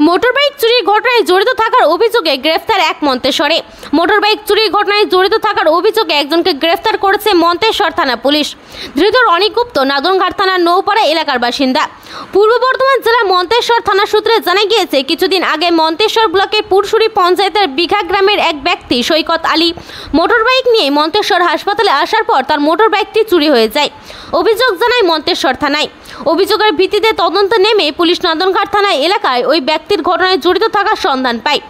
Motorbike চুরির ঘটনায় জড়িত থাকার অভিযোগে গ্রেফতার এক মন্তেশ্বরে। মোটরবাইক চুরির ঘটনায় জড়িত থাকার অভিযোগে একজনকে গ্রেফতার করেছে মন্তেশ্বর থানা পুলিশ। ধৃত রনিক গুপ্ত নাদনঘাট থানার নৌপাড়া এলাকার বাসিন্দা। পূর্ব বর্ধমান জেলা মন্তেশ্বর থানা সূত্রে জানা গিয়েছে, কিছুদিন আগে মন্তেশ্বর ব্লকের পুরসুরি পঞ্চায়েতের বিঘা গ্রামের এক ব্যক্তি সৈকত আলী মোটরবাইক নিয়ে মন্তেশ্বর হাসপাতালে আসার পর তার মোটরবাইকটি চুরি হয়ে যায়। অভিযোগ জানায় মন্তেশ্বর থানায়। অভিযোগের ভিত্তিতে তদন্ত নেমে পুলিশ নাদনঘাট থানা এলাকায় ওই ব্যক্তির ঘটনায় জড়িত থাকার সন্ধান পায়।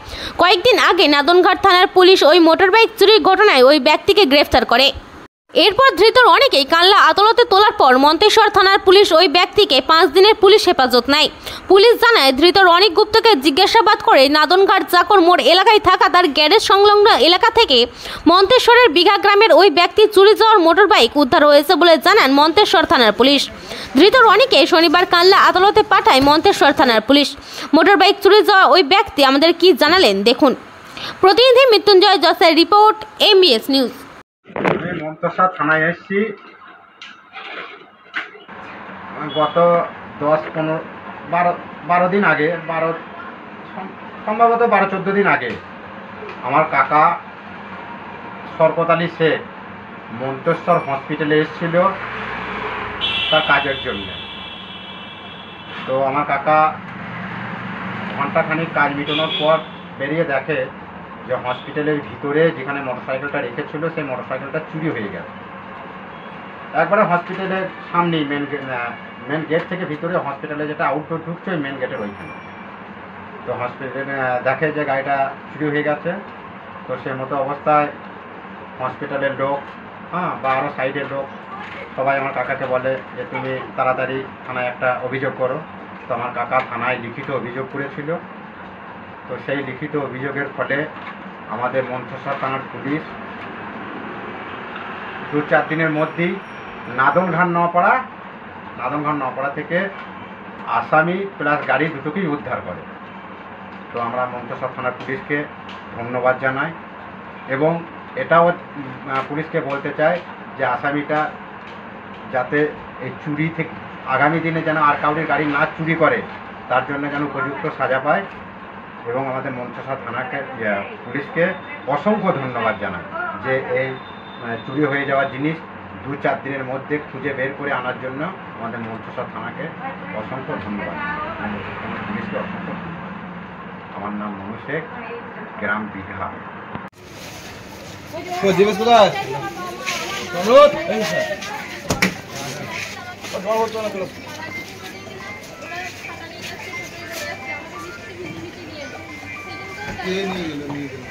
কয়েকদিন আগে নাদনঘাট থানার পুলিশ ওই মোটরবাইক চুরির ঘটনায় ওই ব্যক্তিকে গ্রেফতার করে। এরপর ধৃতর অনেকেই কানলা আদালতে তোলার পর মন্তেশ্বর থানার পুলিশ ওই ব্যক্তিকে 5 দিনের পুলিশ হেফাজত নেয়। পুলিশ জানায়, ধৃত রনিক গুপ্তকে জিজ্ঞাসাবাদ করে নাদনঘাট চাকর মোড় এলাকায় থাকা তার গ্যারেজ সংলগ্ন এলাকা থেকে মন্তেশ্বরের বিঘা গ্রামের ওই ব্যক্তি চুরি যাওয়ার মোটরবাইক উদ্ধার হয়েছে বলে জানান মন্তেশ্বর থানার পুলিশ। ধৃত রনিকে শনিবার কানলা আদালতে পাঠায় মন্তেশ্বর থানার পুলিশ। মোটরবাইক চুরি যাওয়া ওই ব্যক্তি আমাদের কি জানালেন দেখুন। প্রতিনিধি মৃত্যুঞ্জয় জসের রিপোর্ট, MBS নিউজ। আমি মন্তেশ্বর থানায় এসেছি গত 10-15-12 দিন আগে, সম্ভবত 12-14 দিন আগে আমার কাকা শরকত আলী শেখ মন্তেশ্বর হসপিটালে এসেছিল তার কাজের জন্য। তো আমার কাকা ঘন্টাখানিক কাজ মিটানোর পর বেরিয়ে দেখে যে হসপিটালের ভিতরে যেখানে মোটরসাইকেলটা রেখেছিল সেই মোটরসাইকেলটা চুরি হয়ে গেছে। একবারে হসপিটালের সামনেই মেন গেট থেকে ভিতরে হসপিটালে যেটা আউটডোর ঢুকছে ওই মেন গেটের ওইখানে। তো হসপিটালে দেখে যে গাড়িটা চুরি হয়ে গেছে। তো সে মতো অবস্থায় হসপিটালের লোক বা আরও সাইডের লোক সবাই আমার কাকাকে বলে যে তুমি তাড়াতাড়ি থানায় একটা অভিযোগ করো। তো আমার কাকা থানায় লিখিত অভিযোগ করেছিল। তো সেই লিখিত অভিযোগের ফলে আমাদের মন্তেশ্বর থানার পুলিশ 2-4 দিনের মধ্যেই নাদনঘাট নপাড়া থেকে আসামি প্লাস গাড়ি দুটোকেই উদ্ধার করে। তো আমরা মন্তেশ্বর থানার পুলিশকে ধন্যবাদ জানাই এবং এটাও পুলিশকে বলতে চাই যে আসামিটা যাতে এই চুরি থেকে আগামী দিনে যেন আর কাউরির গাড়ি না চুরি করে তার জন্য যেন উপযুক্ত সাজা পায়। এবং আমাদের মন্তেশ্বর থানাকে পুলিশকে অসংখ্য ধন্যবাদ জানাই যে এই চুরি হয়ে যাওয়া জিনিস 2-4 দিনের মধ্যে খুঁজে বের করে আনার জন্য আমাদের মন্তেশ্বর থানাকে অসংখ্য ধন্যবাদ, পুলিশকে অসংখ্য ধন্যবাদ। আমার নাম মনু শেখ, গ্রাম বিঘা। নিয়ে গেল